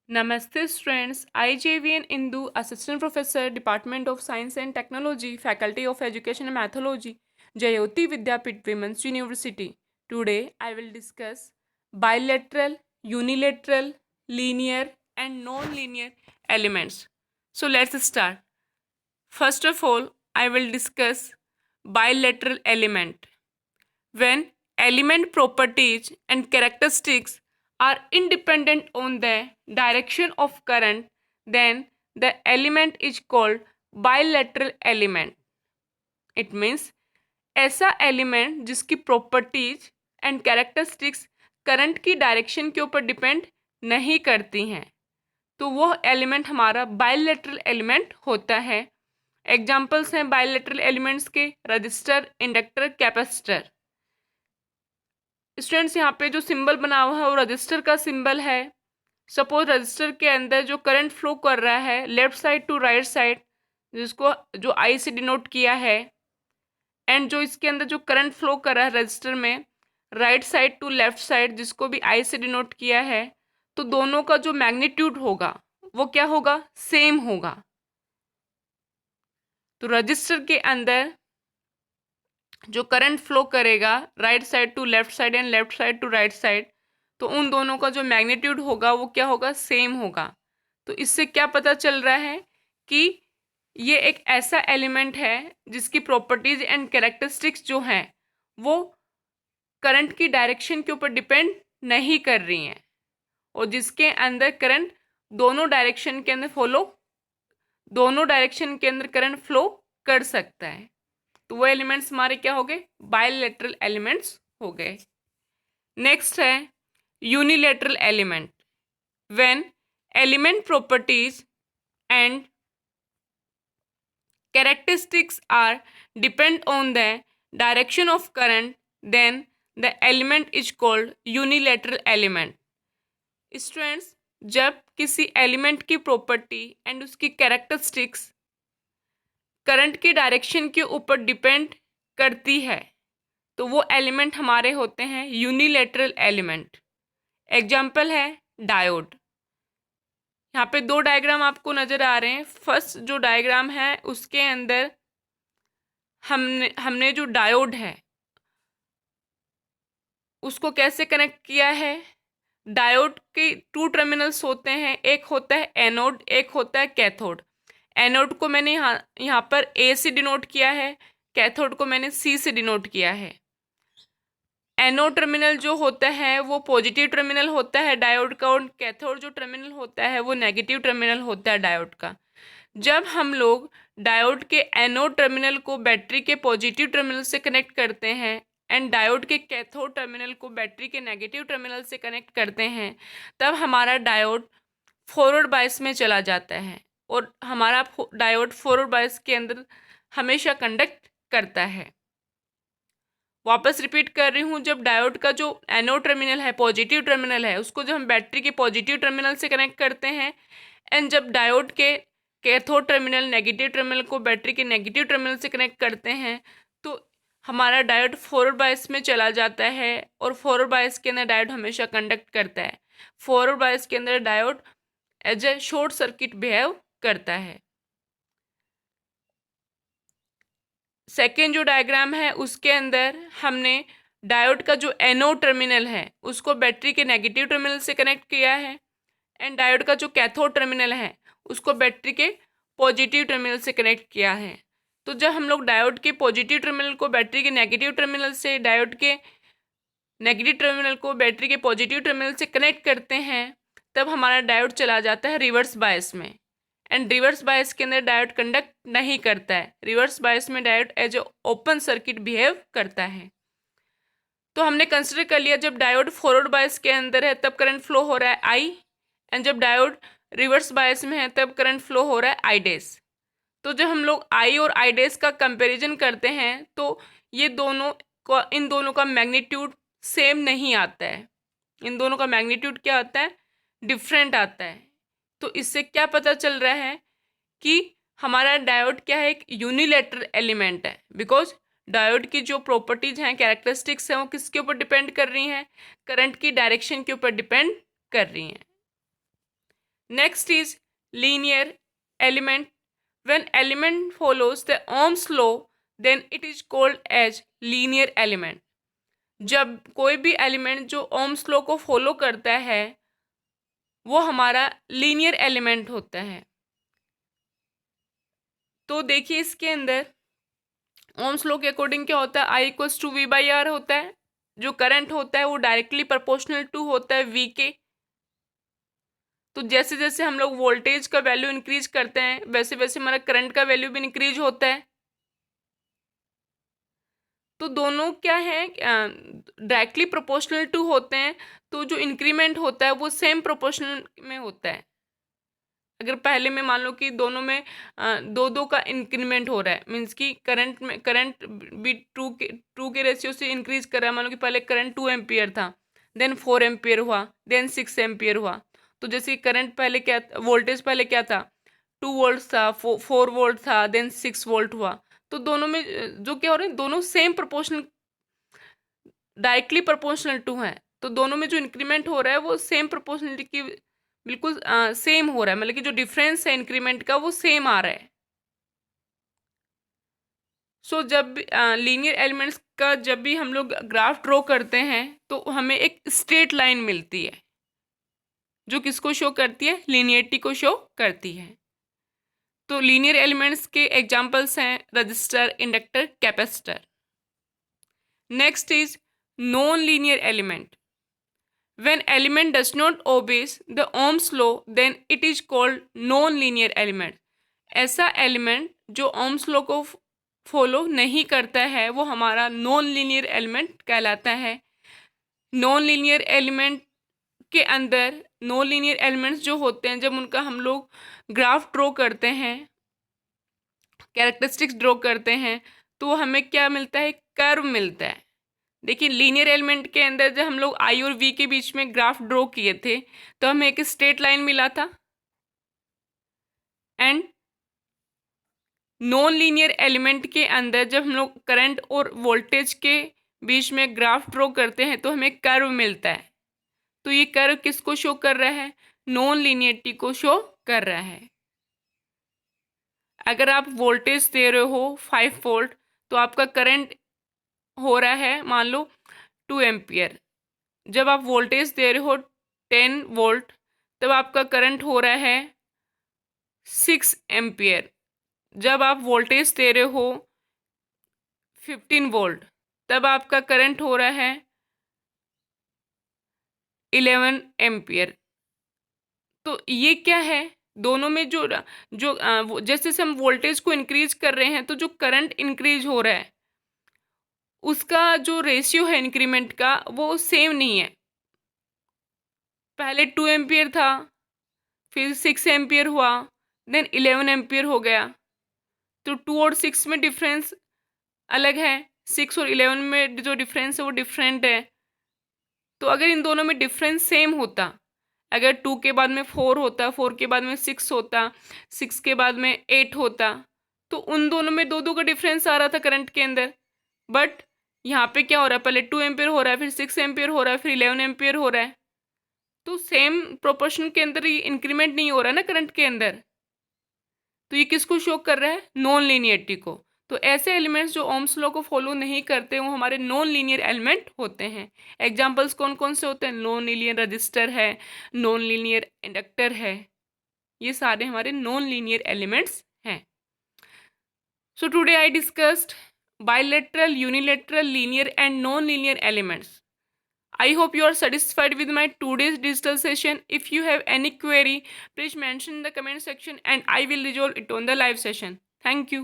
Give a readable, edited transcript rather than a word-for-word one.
Namaste students, I JVN Indu, Assistant Professor, Department of Science and Technology, Faculty of Education and Mathology, Jayoti Vidyapit Women's University. Today I will discuss bilateral, unilateral, linear and non-linear elements. So let's start. First of all, I will discuss bilateral element. When element properties and characteristics are independent on the direction of current, then the element is called bilateral element. It means ऐसा element जिसकी properties and characteristics current की direction के ऊपर depend नहीं करती हैं, तो वह एलिमेंट हमारा बायलेटरल एलिमेंट होता है। एग्जाम्पल्स हैं बायलेटरल एलिमेंट्स के रजिस्टर, इंडक्टर, कैपेसिटर। स्टूडेंट्स यहाँ पे जो सिंबल बना हुआ है वो रजिस्टर का सिंबल है। सपोज रजिस्टर के अंदर जो करंट फ्लो कर रहा है left side to right side, जिसको जो आई से डिनोट किया है, एंड जो इसके अंदर जो करंट फ्लो कर रहा है रजिस्टर में right side to left side, जिसको भी आई से डिनोट किया है, तो दोनों का जो मैग्नीट्यूड होगा वो क्या होगा, सेम होगा। तो रजिस्टर के अंदर जो करंट फ्लो करेगा right side to left side and left side to right side, तो उन दोनों का जो मैग्नीट्यूड होगा वो क्या होगा, सेम होगा। तो इससे क्या पता चल रहा है कि ये एक ऐसा एलिमेंट है जिसकी प्रॉपर्टीज एंड कैरेक्टरिस्टिक्स जो हैं वो करंट की डायरेक्शन के ऊपर डिपेंड नहीं कर रही हैं, और जिसके अंदर करंट दोनों डायरेक्शन के अंदर करंट फ्लो कर सकता है। तो वो एलिमेंट्स हमारे क्या हो गए, बायलेटरल एलिमेंट्स हो गए। नेक्स्ट है unilateral element. When element properties and characteristics are depend on the direction of current, then the element is called unilateral element. Students, जब किसी एलिमेंट की प्रॉपर्टी एंड उसकी कैरेक्टरिस्टिक्स करंट की डायरेक्शन के ऊपर डिपेंड करती है तो वो एलिमेंट हमारे होते हैं यूनिलेटरल एलिमेंट। एग्जाम्पल है डायोड। यहाँ पे दो डायग्राम आपको नज़र आ रहे हैं। फर्स्ट जो डायग्राम है उसके अंदर हमने जो डायोड है उसको कैसे कनेक्ट किया है। डायोड के टू टर्मिनल्स होते हैं, एक होता है एनोड, एक होता है कैथोड। एनोड को मैंने यहाँ पर ए से डिनोट किया है, कैथोड को मैंने सी से डिनोट किया है। एनोड टर्मिनल जो होता है वो पॉजिटिव टर्मिनल होता है डायोड का, और कैथोड जो टर्मिनल होता है वो नेगेटिव टर्मिनल होता है डायोड का। जब हम लोग डायोड के एनोड टर्मिनल को बैटरी के पॉजिटिव टर्मिनल से कनेक्ट करते हैं एंड डायोड के कैथोड टर्मिनल को बैटरी के नेगेटिव टर्मिनल से कनेक्ट करते हैं, तब हमारा डायोड फॉरवर्ड बायस में चला जाता है, और हमारा डायोड फॉरवर्ड बायस के अंदर हमेशा कंडक्ट करता है। वापस रिपीट कर रही हूँ, जब डायोड का जो एनोड टर्मिनल है, पॉजिटिव टर्मिनल है, उसको जब हम बैटरी के पॉजिटिव टर्मिनल से कनेक्ट करते हैं, एंड जब डायोड के कैथोड टर्मिनल नेगेटिव टर्मिनल को बैटरी के नेगेटिव टर्मिनल से कनेक्ट करते हैं, तो हमारा डायोड फॉरवर्ड बायस में चला जाता है, और फॉरवर्ड बायस के अंदर डायोड हमेशा कंडक्ट करता है। फॉरवर्ड बायस के अंदर diode as a short circuit behave करता है। सेकेंड जो डायग्राम है उसके अंदर हमने डायोड का जो एनोड टर्मिनल है उसको बैटरी के नेगेटिव टर्मिनल से कनेक्ट किया है, एंड डायोड का जो कैथोड टर्मिनल है उसको बैटरी के पॉजिटिव टर्मिनल से कनेक्ट किया है। तो जब हम लोग डायोड के पॉजिटिव टर्मिनल को बैटरी के नेगेटिव टर्मिनल से, डायोड के नेगेटिव टर्मिनल को बैटरी के पॉजिटिव टर्मिनल से कनेक्ट करते हैं, तब हमारा डायोड चला जाता है रिवर्स बायस में, एंड रिवर्स बायस के अंदर डायोड कंडक्ट नहीं करता है। रिवर्स बायस में diode as a open circuit behave करता है। तो हमने कंसिडर कर लिया जब डायोड फॉरवर्ड बायस के अंदर है तब करंट फ्लो हो रहा है आई, एंड जब डायोड रिवर्स बायस में है तब करंट फ्लो हो रहा है आई डैश। तो जब हम लोग आई और आई डैश का कंपैरिजन करते हैं तो ये इन दोनों का मैग्नीट्यूड सेम नहीं आता है। इन दोनों का मैग्नीट्यूड क्या आता है, डिफरेंट आता है। तो इससे क्या पता चल रहा है कि हमारा डायोड क्या है, एक यूनिलेटरल एलिमेंट है, बिकॉज डायोड की जो प्रॉपर्टीज हैं, कैरेक्टरिस्टिक्स हैं, वो किसके ऊपर डिपेंड कर रही हैं, करंट की डायरेक्शन के ऊपर डिपेंड कर रही हैं। Next is linear element. When element follows the Ohm's law, then it is called as linear element. जब कोई भी एलिमेंट जो ओम्स लॉ को फॉलो करता है वो हमारा लीनियर एलिमेंट होता है। तो देखिए इसके अंदर ओम्स लॉ के अकॉर्डिंग क्या होता है, I equals to V by R होता है। जो करंट होता है वो डायरेक्टली प्रोपोर्शनल टू होता है वी के। तो जैसे जैसे हम लोग वोल्टेज का वैल्यू इंक्रीज करते हैं वैसे वैसे हमारा करंट का वैल्यू भी इंक्रीज होता है। तो दोनों क्या है, डायरेक्टली प्रोपोर्शनल टू होते हैं। तो जो इंक्रीमेंट होता है वो सेम प्रोपोर्शनल में होता है। अगर पहले में मान लो कि दोनों में दो दो का इंक्रीमेंट हो रहा है, मीन्स कि करंट भी टू के रेशियो से इंक्रीज कर रहा है। मान लो कि पहले करंट 2 एम्पियर था, देन 4 एम्पियर हुआ, देन 6 एम्पियर हुआ। तो जैसे करंट पहले क्या, वोल्टेज पहले क्या था, 2 वोल्ट था, 4 वोल्ट था, देन 6 वोल्ट हुआ। तो दोनों में जो क्या हो रहा है, दोनों same proportional, directly proportional to है। तो दोनों में जो इंक्रीमेंट हो रहा है वो सेम प्रोपोर्शनलिटी की बिल्कुल सेम हो रहा है, मतलब कि जो डिफरेंस है इंक्रीमेंट का वो सेम आ रहा है। सो जब लीनियर एलिमेंट्स का जब भी हम लोग ग्राफ ड्रॉ करते हैं तो हमें एक स्ट्रेट लाइन मिलती है जो किसको शो करती है, लीनियरिटी को शो करती है। तो लीनियर एलिमेंट्स के एग्जांपल्स हैं register, inductor, capacitor. Next is non linear element. When element does not obeys the Ohm's law, then it is called non-linear element. ऐसा एलिमेंट जो Ohm's law को फॉलो नहीं करता है वो हमारा नॉन लीनियर एलिमेंट कहलाता है। नॉन लीनियर एलिमेंट के अंदर नॉन लीनियर एलिमेंट्स जो होते हैं, जब उनका हम लोग ग्राफ ड्रॉ करते हैं, कैरेक्टरिस्टिक्स ड्रॉ करते हैं, तो हमें क्या मिलता है, कर्व मिलता है। देखिए लीनियर एलिमेंट के अंदर जब हम लोग आई और वी के बीच में ग्राफ ड्रॉ किए थे तो हमें एक स्ट्रेट लाइन मिला था। एंड नॉन लीनियर एलिमेंट के अंदर जब हम लोग करंट और वोल्टेज के बीच में ग्राफ ड्रॉ करते हैं तो हमें कर्व मिलता है। तो ये कर्व किसको शो कर रहा है, नॉन लीनियरिटी को शो कर रहा है। अगर आप वोल्टेज दे रहे हो 5 वोल्ट तो आपका करंट हो रहा है मान लो 2 एम्पियर। जब आप वोल्टेज दे रहे हो 10 वोल्ट तब आपका करंट हो रहा है 6 एम्पियर। जब आप वोल्टेज दे रहे हो 15 वोल्ट तब आपका करंट हो रहा है 11 एम्पियर। तो ये क्या है, दोनों में जो जो जैसे जैसे हम वोल्टेज को इंक्रीज कर रहे हैं तो जो करंट इंक्रीज हो रहा है उसका जो रेशियो है इंक्रीमेंट का वो सेम नहीं है। पहले 2 एम्पियर था, फिर 6 एम्पियर हुआ, देन 11 एम्पियर हो गया। तो 2 और 6 में डिफरेंस अलग है, 6 और 11 में जो डिफरेंस है वो डिफरेंट है। तो अगर इन दोनों में डिफरेंस सेम होता, अगर 2 के बाद में 4 होता, 4 के बाद में 6 होता, 6 के बाद में 8 होता, तो उन दोनों में दो दो का डिफरेंस आ रहा था करंट के अंदर। बट यहाँ पे क्या हो रहा है, पहले 2 एम्पियर हो रहा है, फिर 6 एम्पियर हो रहा है, फिर 11 एम्पियर हो रहा है। तो सेम प्रोपोर्शन के अंदर ये इंक्रीमेंट नहीं हो रहा है ना करंट के अंदर। तो ये किसको शो कर रहा है, नॉन लीनियरिटी को। तो ऐसे एलिमेंट्स जो ओम्स लॉ को फॉलो नहीं करते वो हमारे नॉन लीनियर एलिमेंट होते हैं। एग्जांपल्स कौन कौन से होते हैं, नॉन लीनियर रजिस्टर है, नॉन लीनियर इंडक्टर है, ये सारे हमारे नॉन लीनियर एलिमेंट्स हैं। So today I discussed bilateral, unilateral, linear and non-linear elements. I hope you are satisfied with my today's digital session. If you have any query, please mention in the comment section and I will resolve it on the live session. Thank you.